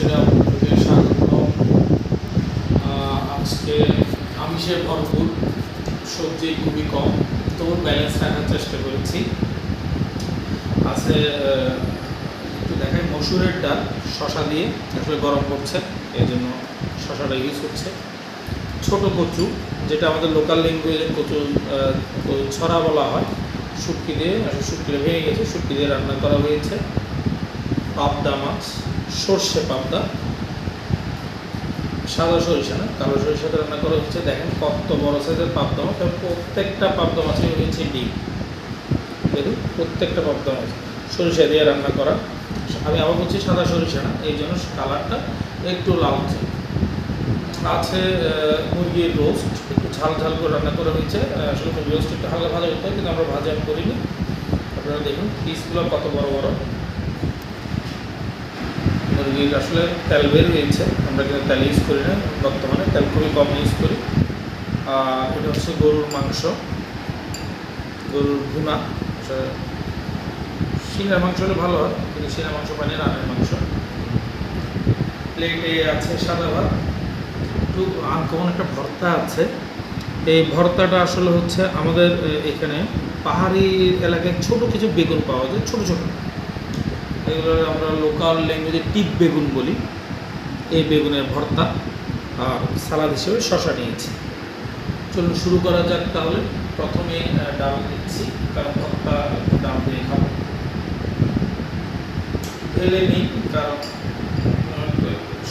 শ্রীরাম আপনাকে স্বাগত। আজকে আমিষে ভরপুর, সবজি খুবই কম, তবু ব্যালেন্স রাখার চেষ্টা করেছি। আছে একটু দেখাই মসুরের ডাল শশা দিয়ে, আসলে গরম করছে এই জন্য শশাটা ইউজ হচ্ছে। ছোট কচু, যেটা আমাদের লোকাল ল্যাঙ্গুয়েজে কচু ছড়া বলা হয়, শুটকি দিয়ে, আসলে শুটকিটা ভেঙে গেছে, শুটকি দিয়ে রান্না করা হয়েছে। পাবদা মাছ, সর্ষে পাবদা, সাদা সরিষা না কালো সরিষাতে রান্না করা হচ্ছে। দেখেন কত বড় সাইজের পাবদা মাছ, প্রত্যেকটা পাবদা মাছে হয়েছে ডিম। দেখুন প্রত্যেকটা পাবদা মাছ সরিষা দিয়ে রান্না করা। আমি আবার বলছি সাদা সরিষা না, এই জন্য কালারটা একটু লালচে। আছে মুরগির রোস্ট, একটু ঝাল ঝাল করে রান্না করা হয়েছে। আসলে মুরগির রোস্ট একটু হালকা ভাজা করতে হয়, কিন্তু আমরা ভাজা আমি করিনি। আপনারা দেখুন পিসগুলো কত বড় বড়। মুরগির আসলে তেল বের হয়েছে, আমরা কিন্তু তেল ইউজ করি না বর্তমানে, তেল খুবই কম ইউজ করি। এটা হচ্ছে গরুর মাংস, গরুর ভুনা। শিঙার মাংস হলে ভালো হয়, কিন্তু শিঙার মাংস পানি রানের মাংস। প্লেটে আছে সাদা ভাত, একটু আনকমন একটা ভর্তা আছে। এই ভর্তাটা আসলে হচ্ছে আমাদের এখানে পাহাড়ি এলাকায় ছোট কিছু বেগুন পাওয়া যায়, ছোট ছোট, এগুলো আমরা লোকাল ল্যাঙ্গুয়েজে টিপ বেগুন বলি। এই বেগুনের ভর্তা আর সালাদ হিসেবে শশা নিয়েছি। চলুন শুরু করা যাক তাহলে। প্রথমে ডাল দিচ্ছি, কারণ ভর্তা ডাল দিয়ে খাবো। ঢেলে নিই, কারণ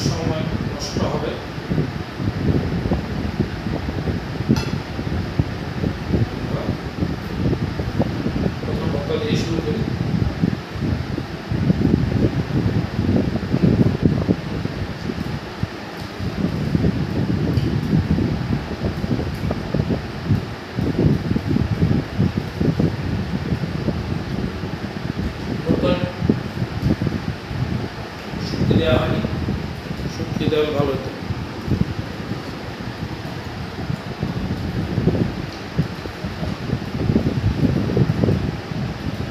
সময় নষ্ট হবে। প্রথম ভর্তা দিয়ে শুরু করি। শুটকি দেওয়া হয়নি, শুটকি দেওয়া ভালো হতো।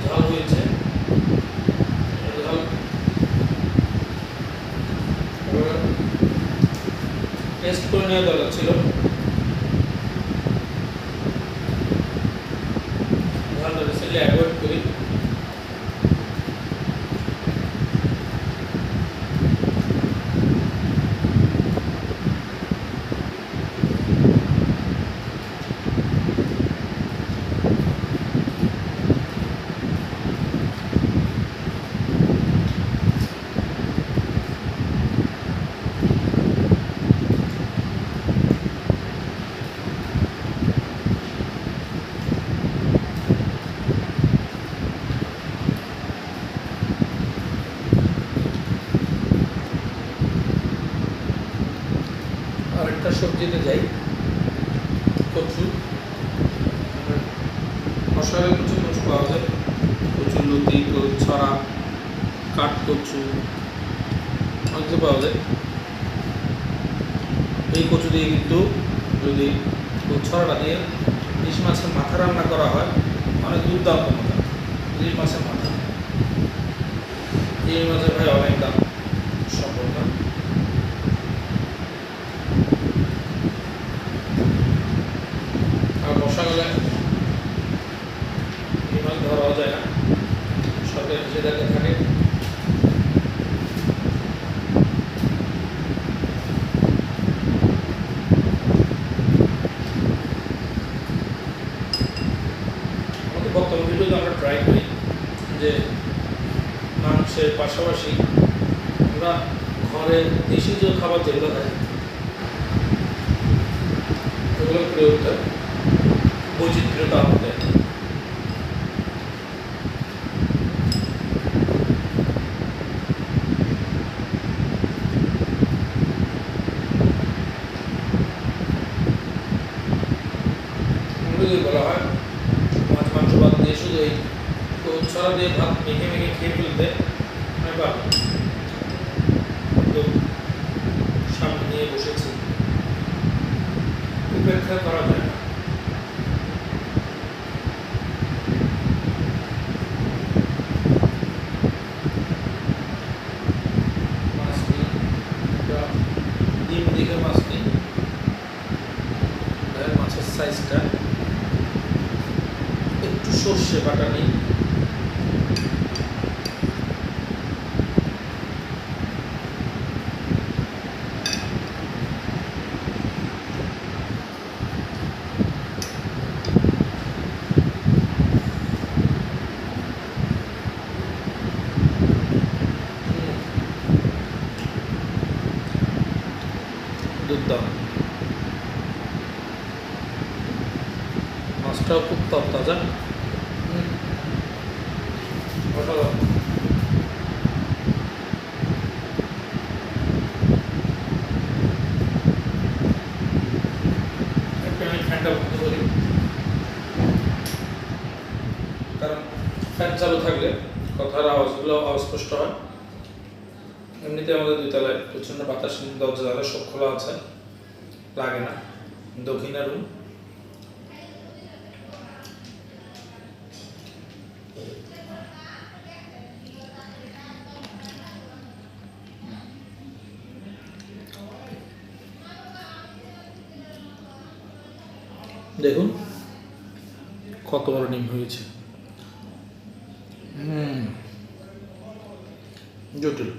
ঝাল হয়েছে, ঝাল টেস্ট করে নেওয়া দরকার ছিল। ঝালটা রিসেন্টলি অ্যাভয়েড করি। আরেকটা সবজিতে যাই, কচু। মশলা কচু কচু পাওয়া যায়, কচু লতি, ছড়া, কাঠ কচু, অনেক কিছু পাওয়া যায়। এই কচু দিয়ে কিন্তু যদি ছড়াটা দিয়ে ইলিশ মাছের মাথা রান্না করা হয়, অনেক দুর্দান্ত মাথা। ইলিশ মাছের মাথা, ইলিশ মাছের ভাই অনেক দাম, সম্ভব না। আর বর্ষাকালে এই মাছ ধরাও যায় না, সরকারি নিষেধাজ্ঞা থাকে। আমাদের বর্তমান ভিডিওতে আমরা ট্রাই করি যে মাংসের পাশাপাশি আমরা ঘরের দেশি যে খাবার যেগুলো থাকে ওগুলো করে উঠতে বৈচিত্র্যতা আমাদের। যদি বলা হয় মাছ মাংস বাদ দিয়ে শুধু এই ছড়া দিয়ে ভাত মেখে মেখে খেয়ে ফেলতে আমি পারব, সামনে নিয়ে বসেছি, উপেক্ষা করা যায় না। মাছটি পেঁয়াজটা একটু সর্ষে বাটা নিই, দুধ দাও, মাছটাও খুব তরতাজা। অসাধারণ। একটু আমি ফ্যানটা বন্ধ করি, কারণ ফ্যান চালু থাকলে কথার আওয়াজগুলো অস্পষ্ট হয়। এমনিতে আমাদের 2 তলায় প্রচণ্ড বাতাস, দরজা জানলা সব খোলা আছে, লাগে না। দক্ষিণা রুম। দেখুন কত বড় ডিম হয়েছে। জটিল।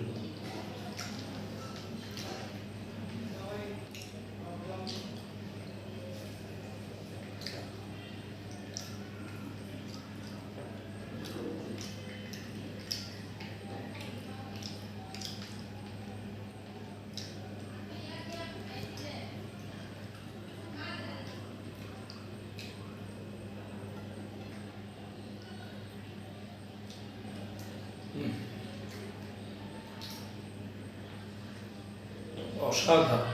অসাধারণ।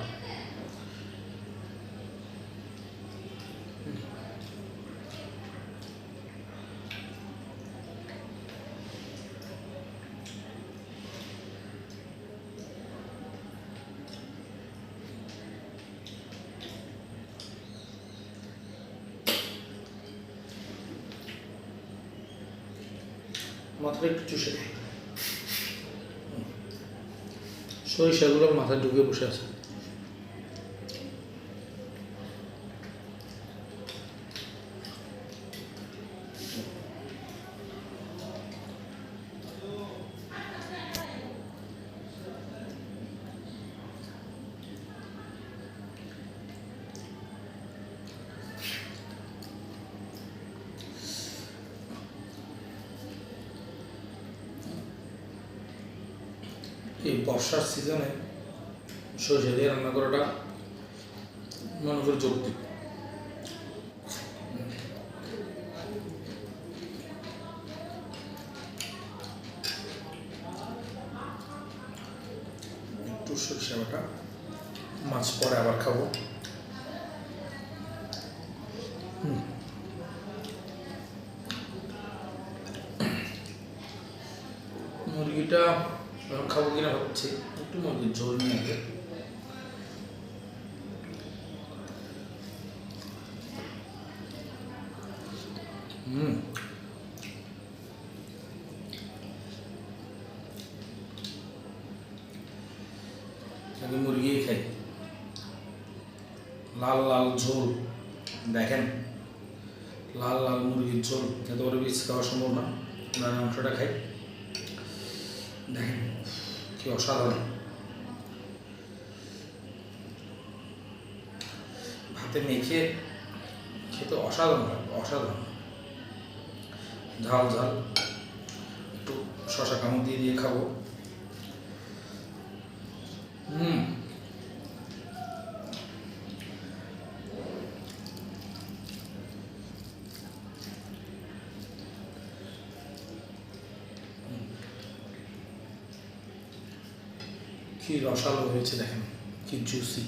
মাথাটা একটু চুষে দেয়, সরিষাগুলো মাথায় ঢুকে বসে আছে। এই বর্ষার সিজনে সরিষা দিয়ে রান্না করাটা মনে করে যৌক্তিক। একটু সরিষা বাটা, মাছ পরে আবার খাবো। মুরগিটা খাবো কিনা ভাবছি, একটু মুরগির ঝোল নিয়ে আগে। আমি মুরগি খাই, লাল লাল ঝোল দেখেন, লাল লাল মুরগির ঝোল। এত বড় পিস খাওয়া সম্ভব না, রান্না অংশটা খাই। দেখেন কি অসাধারণ, ভাতে মেখে খেতে অসাধারণ লাগবে, অসাধারণ। ঝাল ঝাল একটু শশা কামড় দিয়ে দিয়ে খাবো। কি রসালো হয়েছে দেখেন, কি জুসি।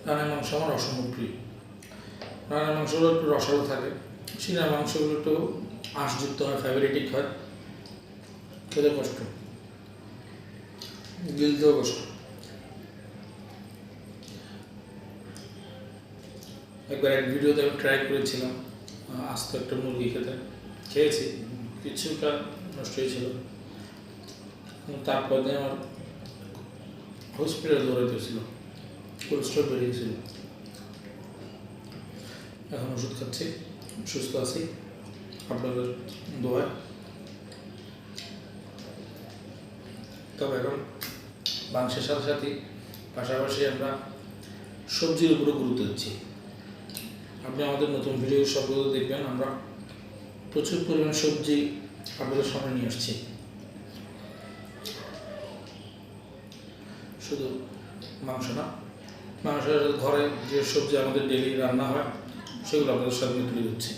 রানের মাংস আমার অসম্ভব প্রিয়। রানের মাংসগুলো একটু রসালো থাকে, সিনার মাংসগুলো একটু আঁশযুক্ত হয়, ফাইবারেটিক হয়, খেতে কষ্ট, গিলতেও কষ্ট। একবার এক ভিডিওতে আমি ট্রাই করেছিলাম আস্ত একটা মুরগি খেয়েছি, কিছুটা নষ্ট হয়েছিল। তারপর দিয়ে আমার হসপিটাল দৌড়াইতেছিল, কোলেস্ট্রল বেড়ে গেছিল। এখন ওষুধ খাচ্ছি, সুস্থ আছি আপনাদের দোয়ায়। তবে এখন মাংসের সাথে সাথে পাশাপাশি আমরা সবজির উপরে গুরুত্ব দিচ্ছি। আপনি আমাদের নতুন ভিডিও সবগুলো দেখবেন, আমরা প্রচুর পরিমাণ সবজি আপনাদের সামনে নিয়ে আসছি। শুধু মাংস না, মাংসের ঘরে যে সবজি আমাদের ডেলি রান্না হয় সেগুলো আপনাদের সামনে তুলে দিচ্ছি।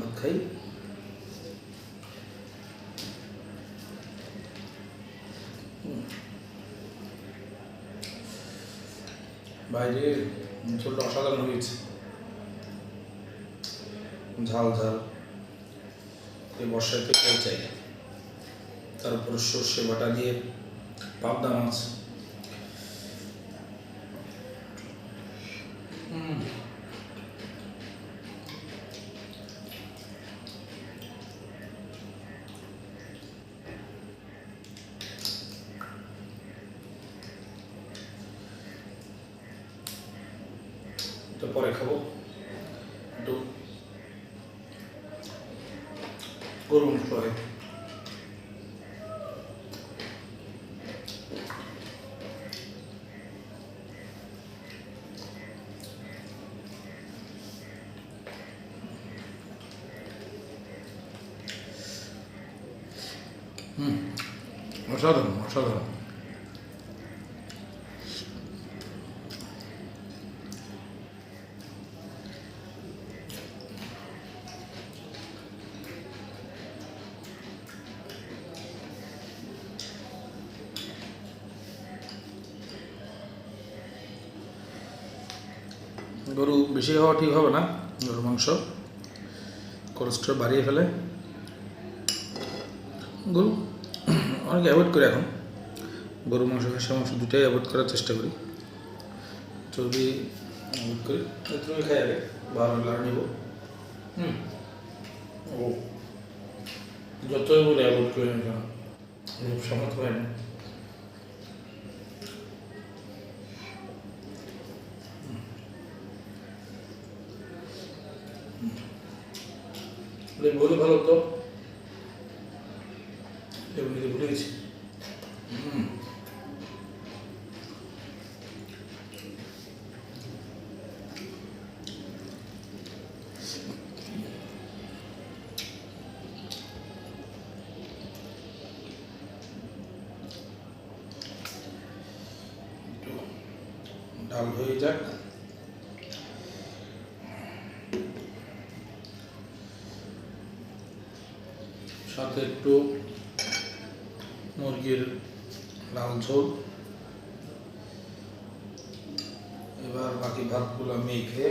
ভাত খাই। বাইরে ঝোলটা অসাধারণ হয়েছে, ঝাল ঝাল, এই বর্ষাতে খাই চাই। তারপর সর্ষে বাটা দিয়ে পাবদা মাছ, পরে খাবো। একটু গরু মাংস হয়, অসাধারণ অসাধারণ। গরু বেশি খাওয়া ঠিক হবে না, গরুর মাংস কোলেস্ট্রল বাড়িয়ে ফেলে। গরু অনেকে অ্যাভয়েড করে, এখন গরু মাংস খাসির মাংস দুটাই অ্যাভয়েড করার চেষ্টা করি, চর্বি অ্যাভয়েড করি। তুমি খাই আগে ভালো লাড় নিব। ও যতই বলে অ্যাভয়েড করি না কেন, সমর্থ হয় না। বলে ভালো তো এমনিতে ভুলে গেছি। ডাল হয়ে যাক, সাথে একটু মুরগির লাল ঝোল। এবার বাকি ভাতগুলো মেখে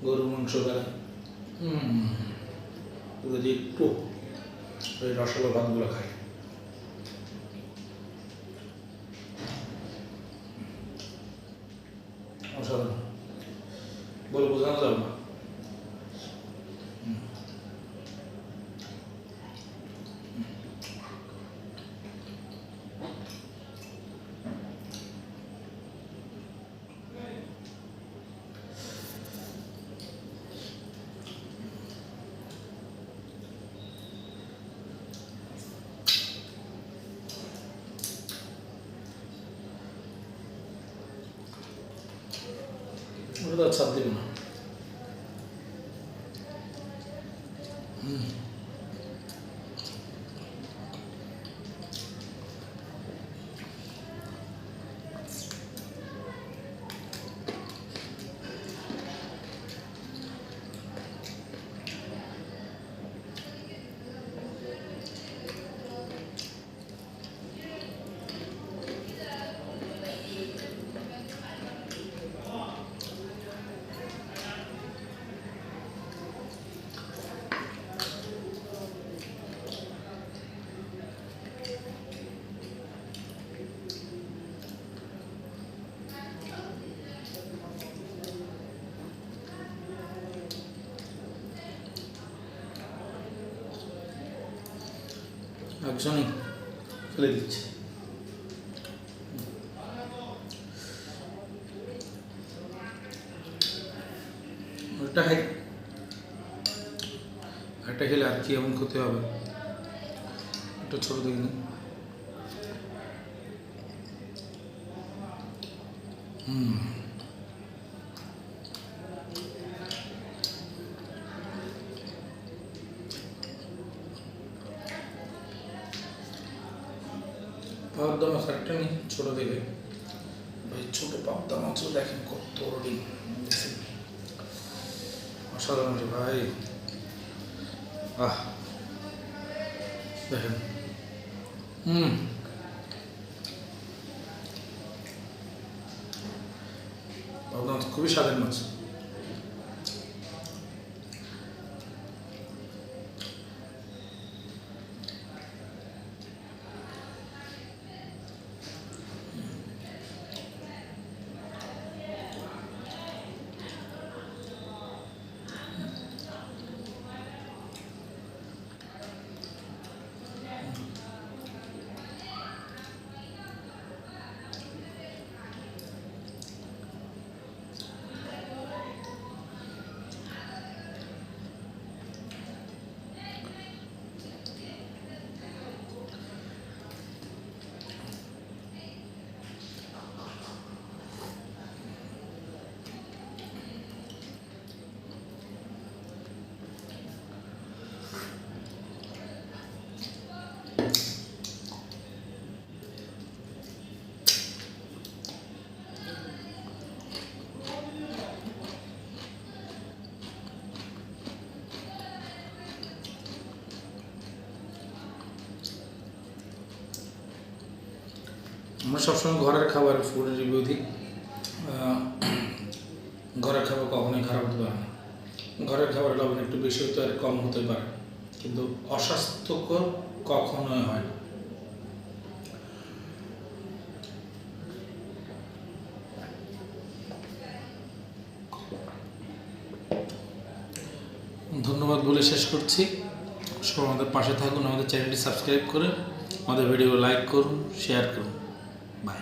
গরুর মাংস দেয় যদি একটু ওই রসালো ভাতগুলো খাই। অসাধারণ, বলে বোঝানো যাবে না। তো আর ছাপ দেব না। একজনই ফেলে দিচ্ছে। ওটা খাই, একটা খেলে আর কি এমন ক্ষতি হবে? একটা ছোট দেখি না। পাবদা মাছ একটা নেই ছোটো দেখে ভাই, ছোটো পাবদা মাছও দেখেন কত ডিম, অসাধারণ রে ভাই। দেখেন পাবদা মাছ খুবই স্বাদের মাছ। আমরা সবসময় ঘরের খাবার ফুড রিভিউ দিই। ঘরের খাবার কখনোই খারাপ হতে পারে না। ঘরের খাবার লবণ একটু বেশি হতে পারে, কম হতে পারে, কিন্তু অস্বাস্থ্যকর কখনোই হয় না। ধন্যবাদ বলে শেষ করছি। সবাই আমাদের পাশে থাকুন, আমাদের চ্যানেলটি সাবস্ক্রাইব করে আমাদের ভিডিও লাইক করুন, শেয়ার করুন। বাই।